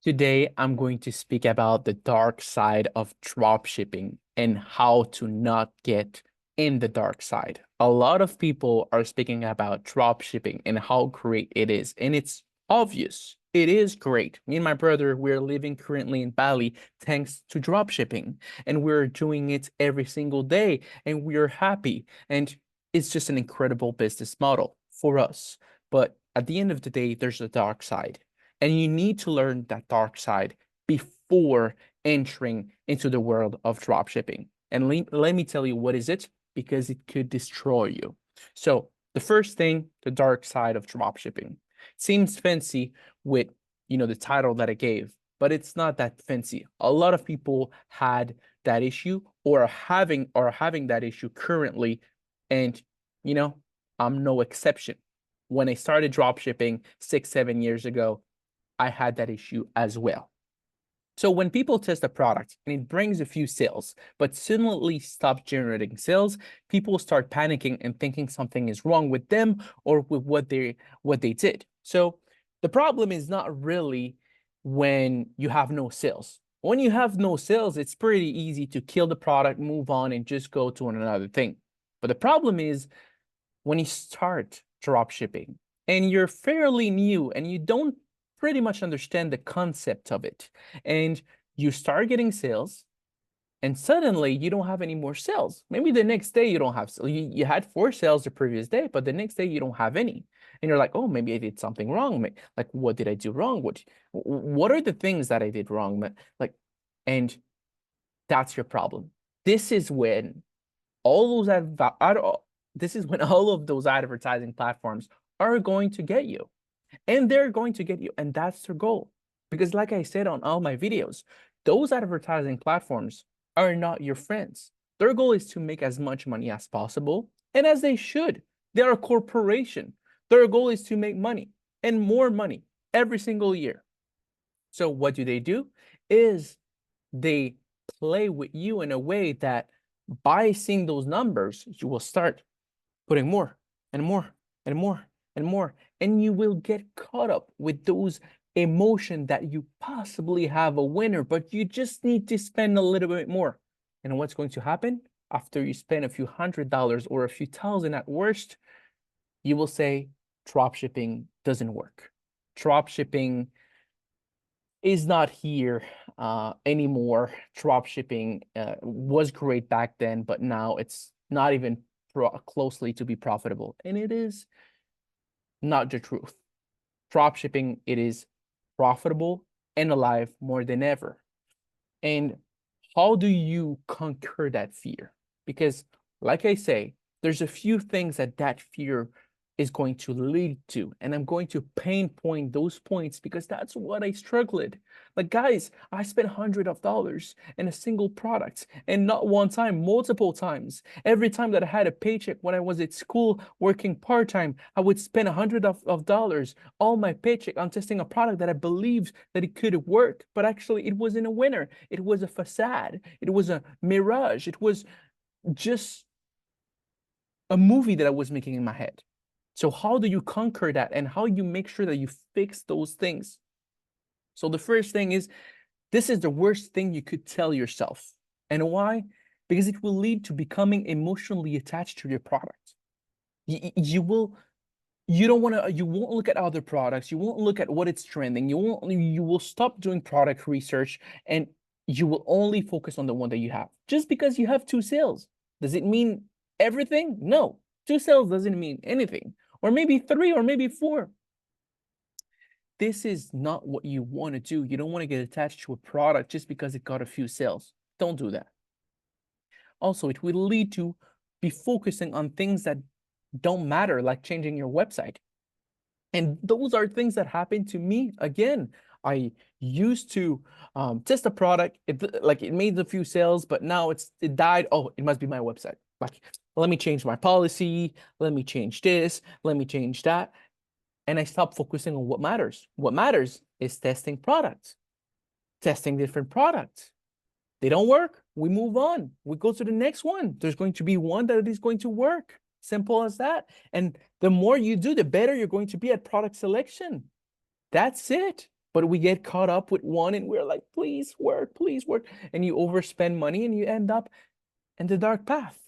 Today, I'm going to speak about the dark side of dropshipping and how to not get in the dark side. A lot of people are speaking about dropshipping and how great it is, and it's obvious. It is great. Me and my brother, we're living currently in Bali thanks to dropshipping, and we're doing it every single day, and we're happy. And it's just an incredible business model for us. But at the end of the day, there's a dark side. And you need to learn that dark side before entering into the world of dropshipping. And let me tell you what is it, because it could destroy you. So the first thing, the dark side of dropshipping. Seems fancy with, the title that I gave, but it's not that fancy. A lot of people had that issue or are having that issue currently. And, I'm no exception. When I started dropshipping 6, 7 years ago, I had that issue as well. So when people test a product and it brings a few sales, but suddenly stops generating sales, people start panicking and thinking something is wrong with them or with what they did. So the problem is not really when you have no sales. When you have no sales, it's pretty easy to kill the product, move on, and just go to another thing. But the problem is when you start drop shipping and you're fairly new and you don't pretty much understand the concept of it, and you start getting sales and suddenly you don't have any more sales. Maybe the next day you don't have, you had 4 sales the previous day, but the next day you don't have any. And you're like, oh, maybe I did something wrong. Like, what did I do wrong? What are the things that I did wrong? Like, and that's your problem. This is when all those this is when all of those advertising platforms are going to get you, and they're going to get you, and that's their goal. Because like I said on all my videos, those advertising platforms are not your friends. Their goal is to make as much money as possible, and as they should. They're a corporation. Their goal is to make money and more money every single year. So what do? Is they play with you in a way that by seeing those numbers, you will start putting more and more and more and more, and you will get caught up with those emotion that you possibly have a winner, but you just need to spend a little bit more. And what's going to happen after you spend a few $100s or a few thousand at worst? You will say drop shipping doesn't work. Drop shipping is not here anymore. Drop shipping was great back then, but now it's not even closely to be profitable. And it is not the truth. Drop shipping, it is profitable and alive more than ever. And how do you conquer that fear? Because, like I say, there's a few things that fear is going to lead to. And I'm going to pinpoint those points because that's what I struggled. Like, guys, I spent hundreds of dollars in a single product, and not one time, multiple times. Every time that I had a paycheck when I was at school working part-time, I would spend hundreds of dollars, all my paycheck, on testing a product that I believed that it could work. But actually, it wasn't a winner. It was a facade. It was a mirage. It was just a movie that I was making in my head. So how do you conquer that, and how you make sure that you fix those things? So the first thing is, this is the worst thing you could tell yourself. And why? Because it will lead to becoming emotionally attached to your product. You won't look at other products. You won't look at what it's trending. You will stop doing product research, and you will only focus on the one that you have. Just because you have 2 sales, does it mean everything? No, 2 sales doesn't mean anything. Or maybe 3, or maybe 4. This is not what you want to do. You don't want to get attached to a product just because it got a few sales. Don't do that. Also, it will lead to be focusing on things that don't matter, like changing your website. And those are things that happen to me. Again, I used to test a product, it made a few sales, but now it died. Oh, it must be my website. Like, let me change my policy, let me change this, let me change that. And I stopped focusing on what matters. What matters is testing products, testing different products. They don't work, we move on. We go to the next one. There's going to be one that is going to work. Simple as that. And the more you do, the better you're going to be at product selection. That's it. But we get caught up with one and we're like, please work, please work. And you overspend money and you end up in the dark path.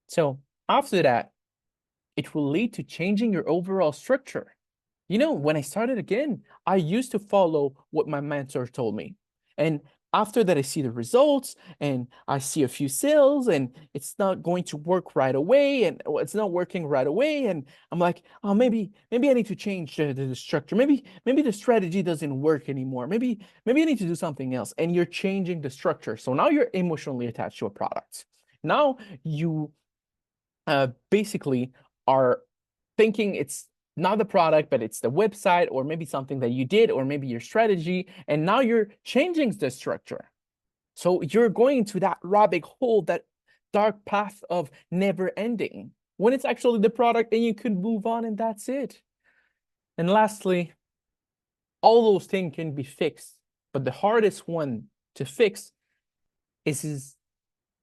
So after that, it will lead to changing your overall structure. When I started again, I used to follow what my mentor told me. And after that, I see the results and I see a few sales and it's not going to work right away and it's not working right away. And I'm like, oh, maybe I need to change the structure. Maybe the strategy doesn't work anymore. Maybe I need to do something else. And you're changing the structure. So now you're emotionally attached to a product. Now you basically are thinking it's not the product, but it's the website or maybe something that you did or maybe your strategy. And now you're changing the structure. So you're going to that rabbit hole, that dark path of never ending when it's actually the product and you could move on and that's it. And lastly, all those things can be fixed, but the hardest one to fix is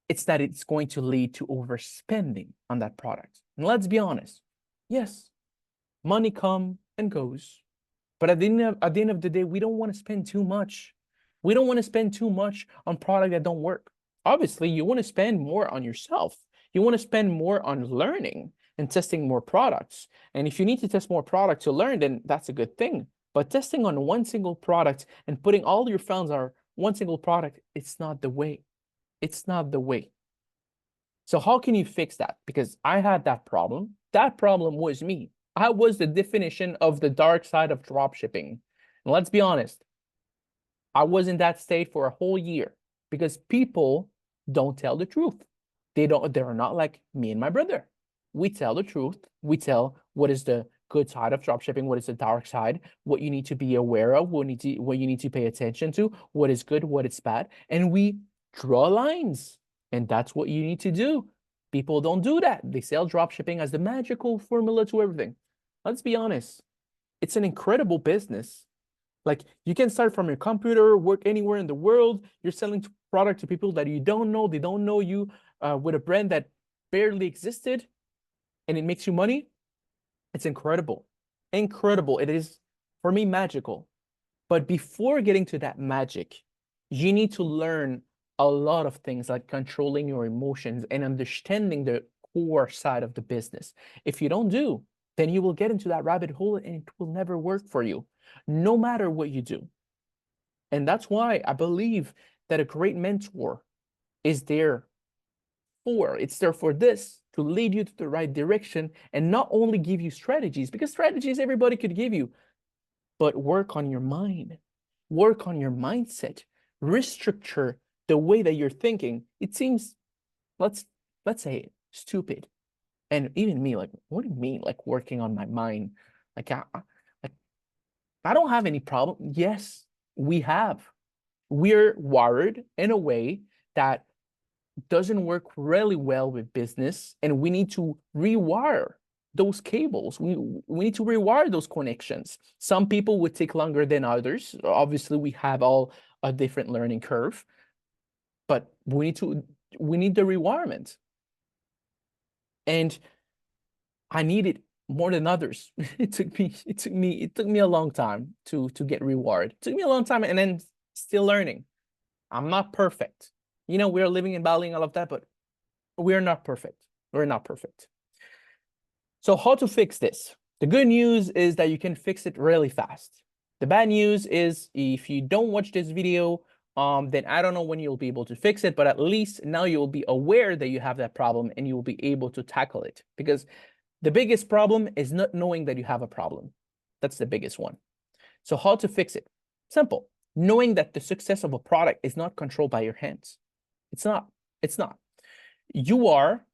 it's that it's going to lead to overspending on that product. And let's be honest, yes, money comes and goes, but at the end of the day, we don't want to spend too much. We don't want to spend too much on product that don't work. Obviously, you want to spend more on yourself. You want to spend more on learning and testing more products. And if you need to test more product to learn, then that's a good thing. But testing on one single product and putting all your funds on one single product, it's not the way. It's not the way. So how can you fix that? Because I had that problem. That problem was me. I was the definition of the dark side of dropshipping. And let's be honest, I was in that state for a whole year because people don't tell the truth. They're not like me and my brother. We tell the truth. We tell what is the good side of dropshipping, what is the dark side, what you need to be aware of, what you need to pay attention to, what is good, what is bad, and we draw lines. And that's what you need to do. People don't do that. They sell dropshipping as the magical formula to everything. Let's be honest. It's an incredible business. Like you can start from your computer, work anywhere in the world. You're selling product to people that you don't know. They don't know you with a brand that barely existed and it makes you money. It's incredible. Incredible. It is, for me, magical. But before getting to that magic, you need to learn a lot of things like controlling your emotions and understanding the core side of the business. If you don't do, then you will get into that rabbit hole and it will never work for you, no matter what you do. And that's why I believe that a great mentor is there it's there for this, to lead you to the right direction and not only give you strategies, because strategies everybody could give you, but work on your mind, work on your mindset, restructure the way that you're thinking. It seems, let's say, stupid. And even me, like, what do you mean, like working on my mind? Like, I don't have any problem. Yes, we have. We're wired in a way that doesn't work really well with business, and we need to rewire those cables. We need to rewire those connections. Some people would take longer than others. Obviously, we have all a different learning curve, but we need the rewirement. And I need it more than others. It took me a long time to get rewired. It took me a long time, and then still learning. I'm not perfect. We're living and battling all of that, but we're not perfect. We're not perfect. So how to fix this? The good news is that you can fix it really fast. The bad news is if you don't watch this video, then I don't know when you'll be able to fix it, but at least now you'll be aware that you have that problem and you will be able to tackle it. Because the biggest problem is not knowing that you have a problem. That's the biggest one. So how to fix it? Simple. Knowing that the success of a product is not controlled by your hands. It's not. It's not. You are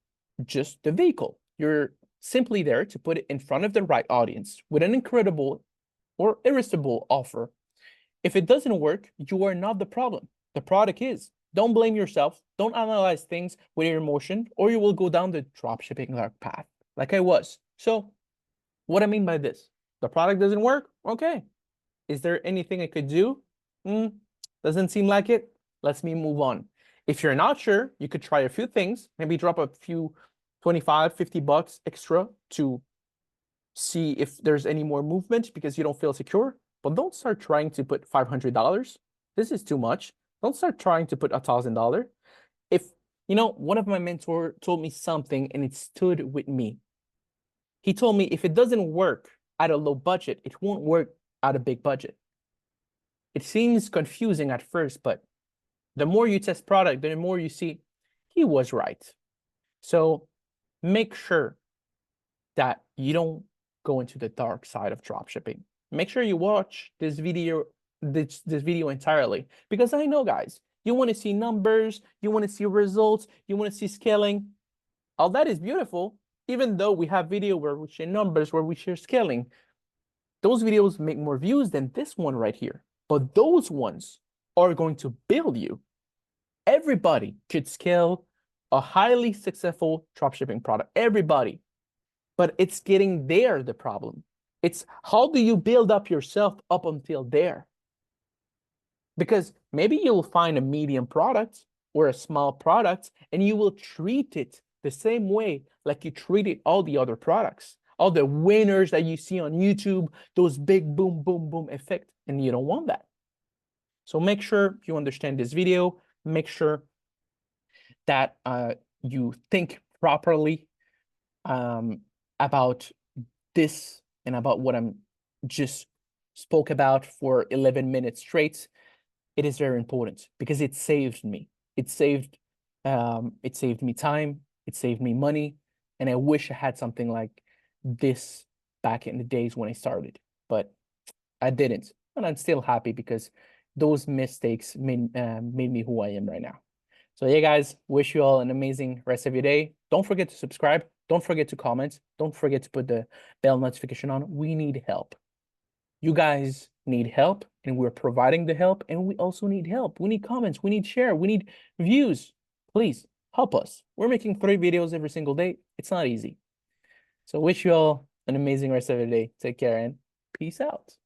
just the vehicle. You're simply there to put it in front of the right audience with an incredible or irresistible offer. If it doesn't work, you are not the problem. The product is. Don't blame yourself. Don't analyze things with your emotion, or you will go down the dropshipping dark path, like I was. So, what I mean by this, the product doesn't work. Okay. Is there anything I could do? Doesn't seem like it. Let's me move on. If you're not sure, you could try a few things, maybe drop a few 25, 50 bucks extra to see if there's any more movement because you don't feel secure. but don't start trying to put $500. This is too much. Don't start trying to put $1,000. If, one of my mentors told me something and it stood with me. He told me if it doesn't work at a low budget, it won't work at a big budget. It seems confusing at first, but the more you test product, the more you see he was right. So make sure that you don't go into the dark side of dropshipping. Make sure you watch this video entirely, because I know, guys, you want to see numbers, you want to see results, you want to see scaling. All that is beautiful, even though we have video where we share numbers, where we share scaling. Those videos make more views than this one right here, but those ones are going to build you. Everybody could scale a highly successful dropshipping product. Everybody. But it's getting there, the problem. It's how do you build up yourself up until there? Because maybe you'll find a medium product or a small product and you will treat it the same way like you treated all the other products, all the winners that you see on YouTube, those big boom, boom, boom effect, and you don't want that. So make sure you understand this video. Make sure that you think properly about this and about what I'm just spoke about for 11 minutes straight. It is very important because it saved me. It saved me time. It saved me money. And I wish I had something like this back in the days when I started, but I didn't. And I'm still happy because those mistakes made me who I am right now. So yeah, guys, wish you all an amazing rest of your day. Don't forget to subscribe. Don't forget to comment. Don't forget to put the bell notification on. We need help. You guys need help, and we're providing the help, and we also need help. We need comments. We need share. We need views. Please help us. We're making 3 videos every single day. It's not easy. So wish you all an amazing rest of your day. Take care and peace out.